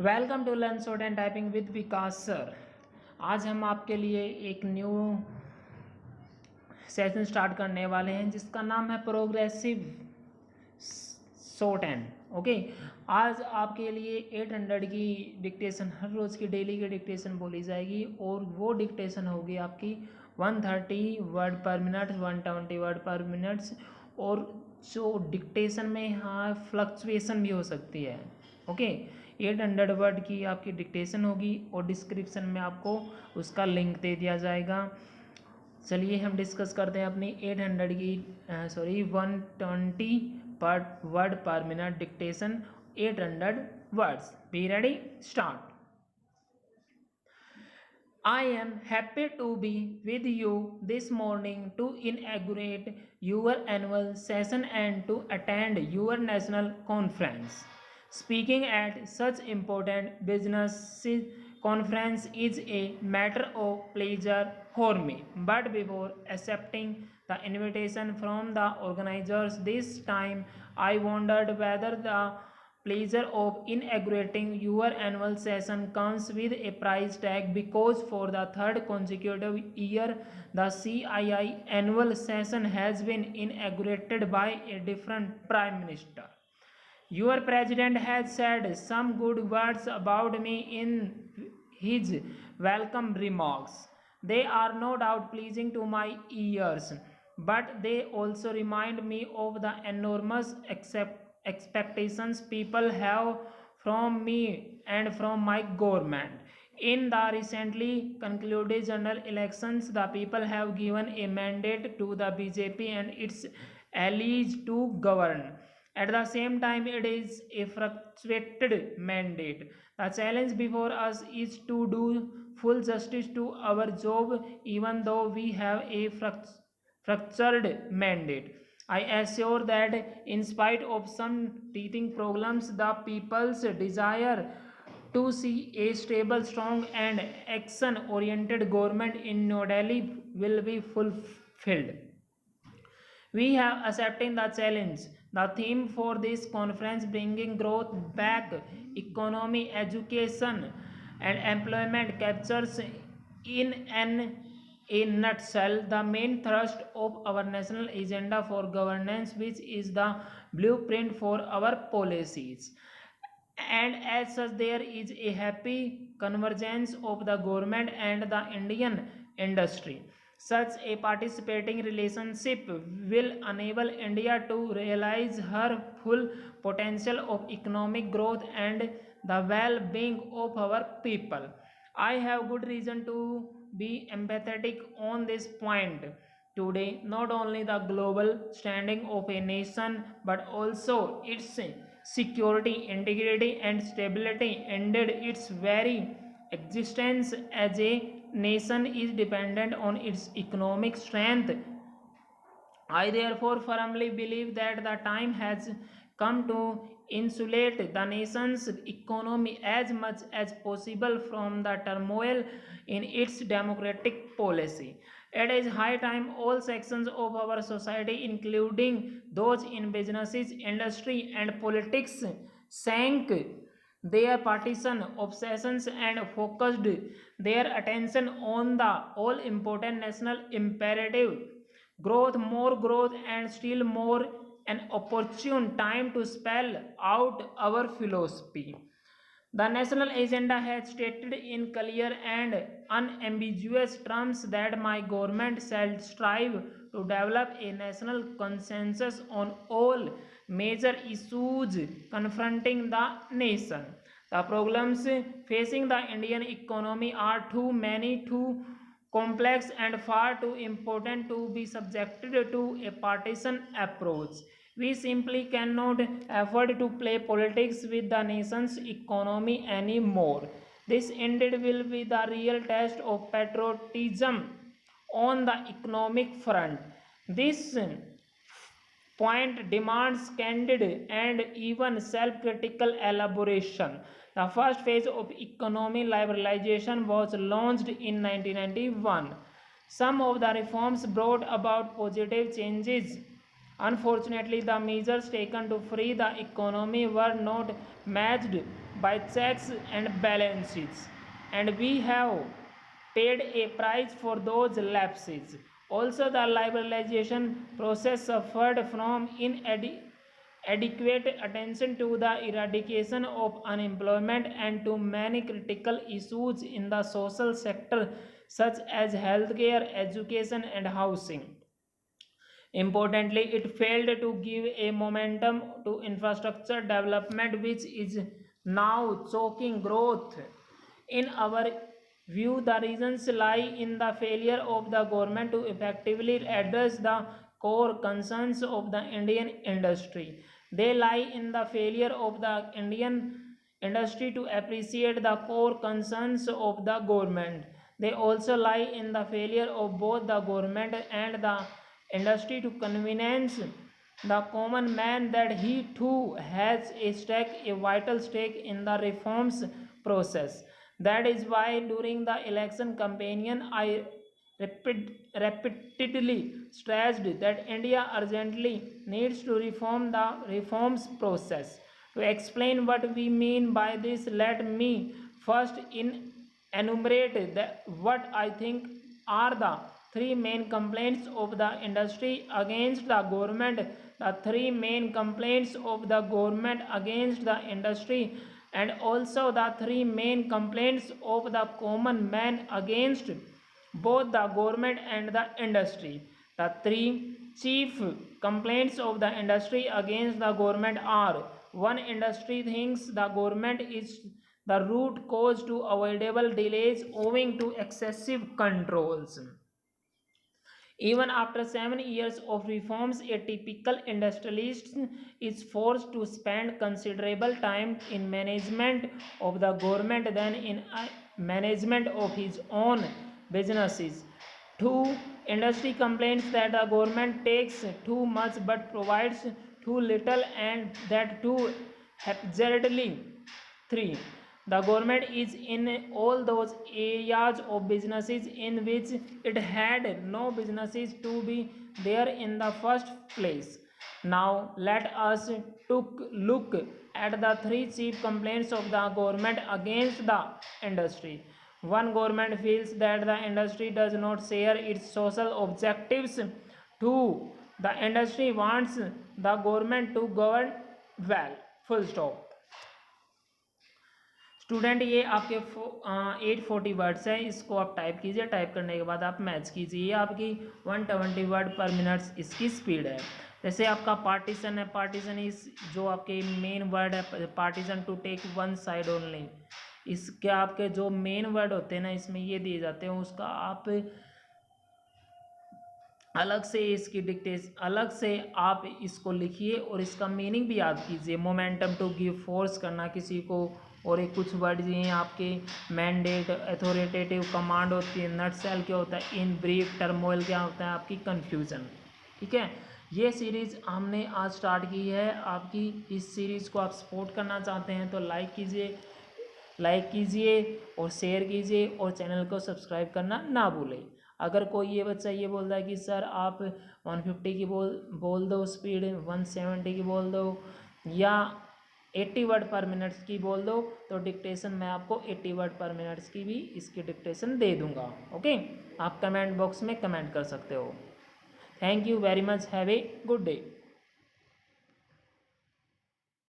Welcome to learn shorthand typing with Vikas sir. आज हम आपके लिए एक न्यू सेशन स्टार्ट करने वाले हैं जिसका नाम है प्रोग्रेसिव शॉर्ट एंड ओके। आज आपके लिए 800 की डिक्टेशन, हर रोज़ की डेली की डिक्टेशन बोली जाएगी और वो डिक्टेशन होगी आपकी 130 वर्ड पर मिनट, 120 वर्ड पर मिनट्स। और जो डिक्टेशन में यहाँ फ्लक्चुएशन भी हो सकती है ओके। 800 वर्ड की आपकी डिक्टेशन होगी और डिस्क्रिप्शन में आपको उसका लिंक दे दिया जाएगा। चलिए हम डिस्कस करते हैं अपनी 800 की 120 पर वर्ड पर minute dictation 800 words. Be ready, start. I am happy to be with you this morning to inaugurate your annual session and to attend your national conference. Speaking at such important business conference is a matter of pleasure for me. But before accepting the invitation from the organizers this time, I wondered whether the pleasure of inaugurating your annual session comes with a price tag, because for the third consecutive year the CII annual session has been inaugurated by a different prime minister. Your president has said some good words about me in his welcome remarks. They are no doubt pleasing to my ears, but they also remind me of the enormous expectations people have from me and from my government. In the recently concluded general elections, the people have given a mandate to the BJP and its allies to govern. At the same time, it is a frustrated mandate. The challenge before us is to do full justice to our job, even though we have a fractured mandate. I assure that in spite of some teething problems, the people's desire to see a stable, strong and action-oriented government in New Delhi will be fulfilled. We have accepted the challenge. The theme for this conference, bringing growth back, economy, education and employment, captures in a nutshell the main thrust of our national agenda for governance, which is the blueprint for our policies. And as such, there is a happy convergence of the government and the Indian industry. Such a participating relationship will enable India to realize her full potential of economic growth and the well-being of our people. I have good reason to be empathetic on this point. Today, not only the global standing of a nation but also its security, integrity and stability, indeed its very existence as a nation is dependent on its economic strength. I therefore firmly believe that the time has come to insulate the nation's economy as much as possible from the turmoil in its democratic policy. It is high time all sections of our society, including those in businesses, industry, and politics, sank their partisan obsessions and focused their attention on the all important national imperative: growth, more growth, and still more, an opportune time to spell out our philosophy. The national agenda has stated in clear and unambiguous terms that my government shall strive to develop a national consensus on all major issues confronting the nation. The problems facing the Indian economy are too many, too complex, and far too important to be subjected to a partisan approach. We simply cannot afford to play politics with the nation's economy anymore. This indeed will be the real test of patriotism on the economic front. This point demands candid and even self-critical elaboration. The first phase of economic liberalization was launched in 1991. Some of the reforms brought about positive changes. Unfortunately, the measures taken to free the economy were not matched by checks and balances, and we have paid a price for those lapses. Also, the liberalization process suffered from adequate attention to the eradication of unemployment and to many critical issues in the social sector, such as healthcare, education, and housing. Importantly, it failed to give a momentum to infrastructure development, which is now choking growth. In our view, the reasons lie in the failure of the government to effectively address the core concerns of the Indian industry. They lie in the failure of the Indian industry to appreciate the core concerns of the government. They also lie in the failure of both the government and the industry to convince the common man that he too has a vital stake in the reforms process. That is why during the election campaign, I repeatedly stressed that India urgently needs to reform the reforms process. To explain what we mean by this, let me first enumerate what I think are the three main complaints of the industry against the government. The three main complaints of the government against the industry, and also the three main complaints of the common man against both the government and the industry. The three chief complaints of the industry against the government are: one, industry thinks the government is the root cause to avoidable delays owing to excessive controls. Even after 7 years of reforms, a typical industrialist is forced to spend considerable time in management of the government than in management of his own businesses. 2. Industry complains that the government takes too much but provides too little, and that too haphazardly. 3. The government is in all those areas of businesses in which it had no businesses to be there in the first place. Now let us look at the three chief complaints of the government against the industry. One, government feels that the industry does not share its social objectives. Two, the industry wants the government to govern well. Full stop. Student ये आपके 840 words है, इसको आप type कीजिए। Type करने के बाद आप मैच कीजिए। ये आपकी 120 वर्ड पर मिनट इसकी स्पीड है। जैसे आपका पार्टीशन है, पार्टीशन इस जो आपके मेन वर्ड है, partition to take one side only. इसके आपके जो मेन वर्ड होते हैं ना, इसमें ये दिए जाते हैं, उसका आप अलग से इसकी डिक्टेशन अलग से आप इसको लिखिए और इसका मीनिंग भी याद कीजिए। मोमेंटम टू गिव फोर्स करना किसी को, और एक कुछ वर्ड ये हैं आपके मैंडेट, अथॉरिटेटिव, कमांड होती है, नट सेल क्या होता है, इन ब्रीफ, टर्मोइल क्या होता है, आपकी कन्फ्यूज़न। ठीक है, ये सीरीज़ हमने आज स्टार्ट की है आपकी। इस सीरीज़ को आप सपोर्ट करना चाहते हैं तो लाइक कीजिए और शेयर कीजिए और चैनल को सब्सक्राइब करना ना भूलें। अगर कोई ये बच्चा ये बोल रहा है कि सर आप 150 की बोल दो स्पीड, 170 की बोल दो, या 80 वर्ड पर मिनट्स की बोल दो, तो डिक्टेशन मैं आपको 80 वर्ड पर मिनट्स की भी इसकी डिक्टेशन दे दूंगा। ओके, आप कमेंट बॉक्स में कमेंट कर सकते हो। Thank you very much, have a good day.